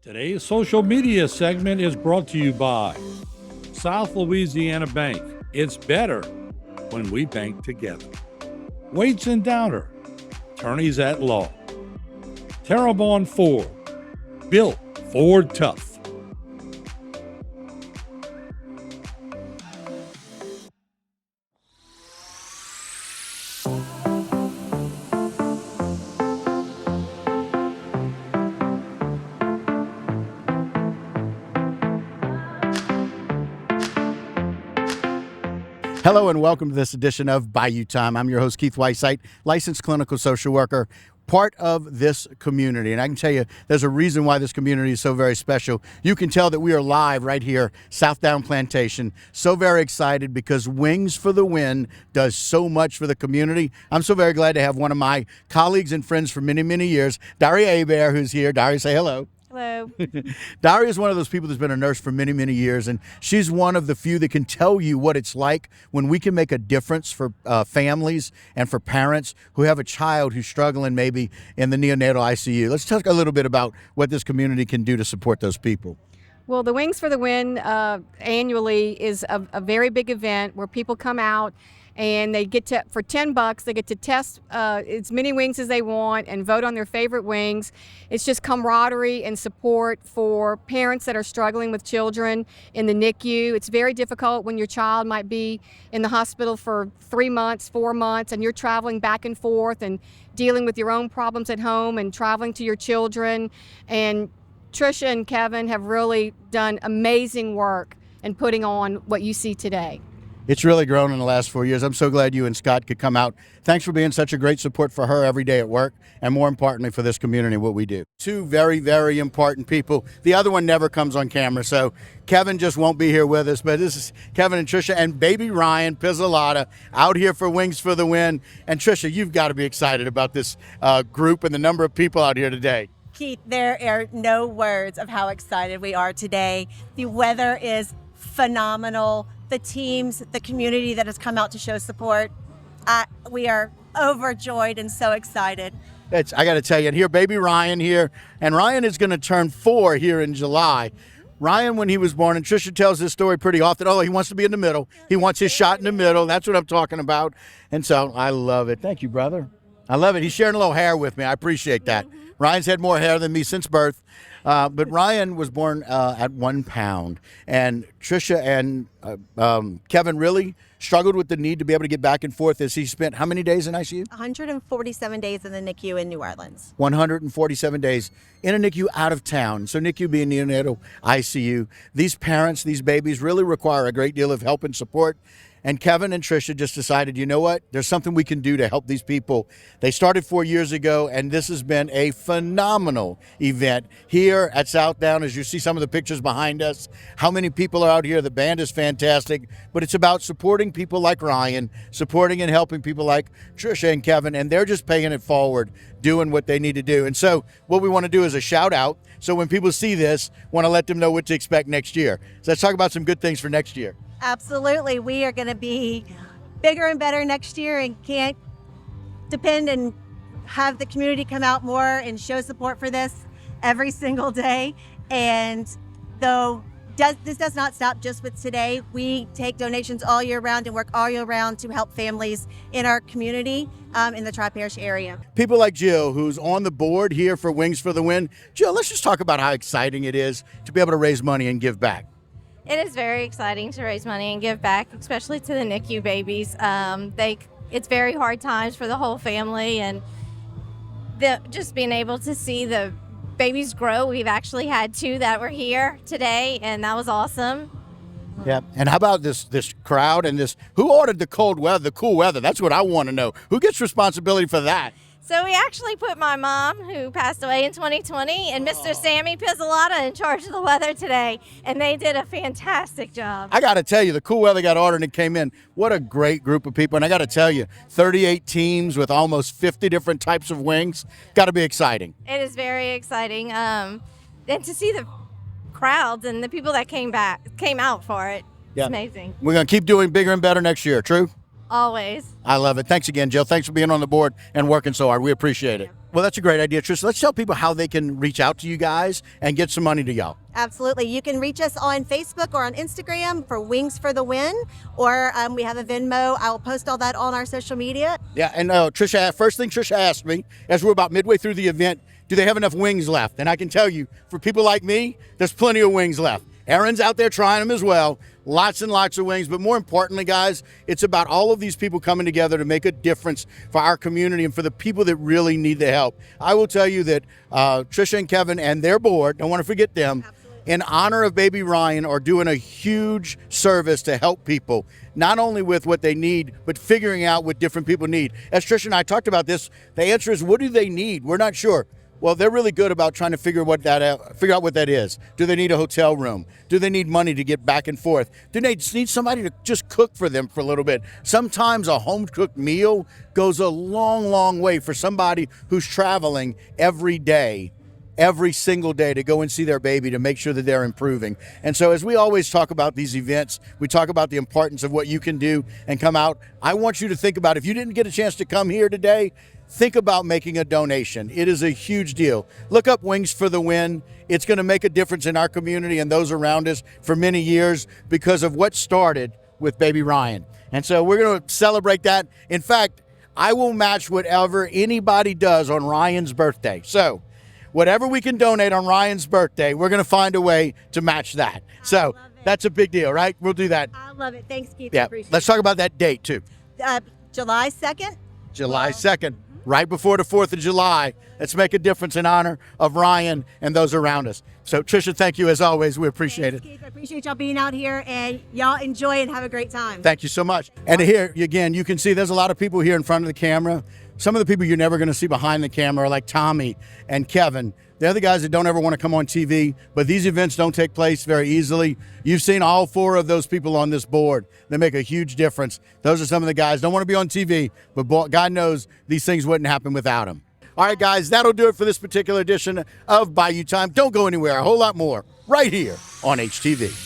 Today's social media segment is brought to you by South Louisiana Bank. It's better when we bank together. Waits and Downer, attorneys at law. Terrebonne Ford, built Ford tough. Hello and welcome to this edition of Bayou Time. I'm your host, Keith Whiteside, licensed clinical social worker, part of this community. And I can tell you there's a reason why this community is so very special. You can tell that we are live right here, Southdown Plantation. So very excited because Wings for the Win does so much for the community. I'm so very glad to have one of my colleagues and friends for many, many years, Daria Hebert, who's here. Daria, say hello. Hello. Daria is one of those people that's been a nurse for many, many years, and she's one of the few that can tell you what it's like when we can make a difference for families and for parents who have a child who's struggling maybe in the neonatal ICU. Let's talk a little bit about what this community can do to support those people. Well, the Wings for the Win annually is a very big event where people come out and they get to, for $10, they get to test as many wings as they want and vote on their favorite wings. It's just camaraderie and support for parents that are struggling with children in the NICU. It's very difficult when your child might be in the hospital for 3 months, 4 months, and you're traveling back and forth and dealing with your own problems at home and traveling to your children. And Trisha and Kevin have really done amazing work in putting on what you see today. It's really grown in the last 4 years. I'm so glad you and Scott could come out. Thanks for being such a great support for her every day at work, and more importantly for this community, what we do. Two very, very important people. The other one never comes on camera, so Kevin just won't be here with us, but this is Kevin and Trisha and baby Ryan Pizzolata out here for Wings for the Win. And Trisha, you've got to be excited about this group and the number of people out here today. Keith, there are no words of how excited we are today. The weather is phenomenal. The teams, the community that has come out to show support, we are overjoyed and so excited. I got to tell you, and here, baby Ryan here, and Ryan is going to turn 4 here in July. Ryan, when he was born, and Trisha tells this story pretty often, he wants to be in the middle. He wants his shot in the middle. That's what I'm talking about. And so I love it. Thank you, brother. I love it. He's sharing a little hair with me. I appreciate that. Ryan's had more hair than me since birth. But Ryan was born at 1 pound, and Trisha and Kevin really struggled with the need to be able to get back and forth as he spent how many days in ICU? 147 days in the NICU in New Orleans. 147 days in a NICU out of town. So NICU being neonatal ICU. These parents, these babies really require a great deal of help and support. And Kevin and Trisha just decided, you know what? There's something we can do to help these people. They started 4 years ago, and this has been a phenomenal event here at Southdown. As you see some of the pictures behind us, how many people are out here? The band is fantastic, but it's about supporting people like Ryan, supporting and helping people like Trisha and Kevin, and they're just paying it forward, doing what they need to do. And so what we want to do is a shout out. So when people see this, want to let them know what to expect next year. So let's talk about some good things for next year. Absolutely. We are going to be bigger and better next year and can't depend and have the community come out more and show support for this every single day. And though this does not stop just with today, we take donations all year round and work all year round to help families in our community in the Tri-Parish area. People like Jill, who's on the board here for Wings for the Win. Jill, let's just talk about how exciting it is to be able to raise money and give back. It is very exciting to raise money and give back, especially to the NICU babies. It's very hard times for the whole family, and just being able to see the babies grow. We've actually had 2 that were here today, and that was awesome. Yeah, and how about this crowd and this? Who ordered the cool weather? That's what I want to know. Who gets responsibility for that? So we actually put my mom, who passed away in 2020, and Mr. Sammy Pizzolata in charge of the weather today, and they did a fantastic job. I got to tell you, the cool weather got ordered and it came in. What a great group of people. And I got to tell you, 38 teams with almost 50 different types of wings. Got to be exciting. It is very exciting. And to see the crowds and the people that came out for it, it's amazing. We're going to keep doing bigger and better next year, true? Always. I love it. Thanks again, Jill. Thanks for being on the board and working so hard. We appreciate it. Well, that's a great idea, Trish. Let's tell people how they can reach out to you guys and get some money to y'all. Absolutely. You can reach us on Facebook or on Instagram for Wings for the Win, or we have a Venmo. I'll post all that on our social media. Yeah, and Trisha, first thing Trisha asked me, as we're about midway through the event, do they have enough wings left? And I can tell you, for people like me, there's plenty of wings left. Erin's out there trying them as well. Lots and lots of wings. But more importantly, guys, it's about all of these people coming together to make a difference for our community and for the people that really need the help. I will tell you that Trisha and Kevin and their board, don't want to forget them, in honor of baby Ryan, are doing a huge service to help people, not only with what they need, but figuring out what different people need. As Trisha and I talked about this, the answer is, what do they need? We're not sure. Well, they're really good about trying to figure out what that is. Do they need a hotel room? Do they need money to get back and forth? Do they need somebody to just cook for them for a little bit? Sometimes a home-cooked meal goes a long, long way for somebody who's traveling every day, every single day, to go and see their baby to make sure that they're improving. And so as we always talk about these events, we talk about the importance of what you can do and come out. I want you to think about, if you didn't get a chance to come here today, think about making a donation. It is a huge deal. Look up Wings for the Win. It's going to make a difference in our community and those around us for many years because of what started with baby Ryan. And so we're going to celebrate that. In fact, I will match whatever anybody does on Ryan's birthday. So whatever we can donate on Ryan's birthday, we're going to find a way to match that. So that's a big deal, right? We'll do that. I love it. Thanks, Keith. Yeah. Let's talk about that date, too. July 2nd. July 2nd. Right before the 4th of July. Let's make a difference in honor of Ryan and those around us. So, Tricia, thank you as always. We appreciate it. Keith, I appreciate y'all being out here, and y'all enjoy and have a great time. Thank you so much. And here, again, you can see there's a lot of people here in front of the camera. Some of the people you're never going to see behind the camera are like Tommy and Kevin. They're the guys that don't ever want to come on TV, but these events don't take place very easily. You've seen all 4 of those people on this board. They make a huge difference. Those are some of the guys. Don't want to be on TV, but God knows these things wouldn't happen without them. All right, guys, that'll do it for this particular edition of Bayou Time. Don't go anywhere. A whole lot more right here on HTV.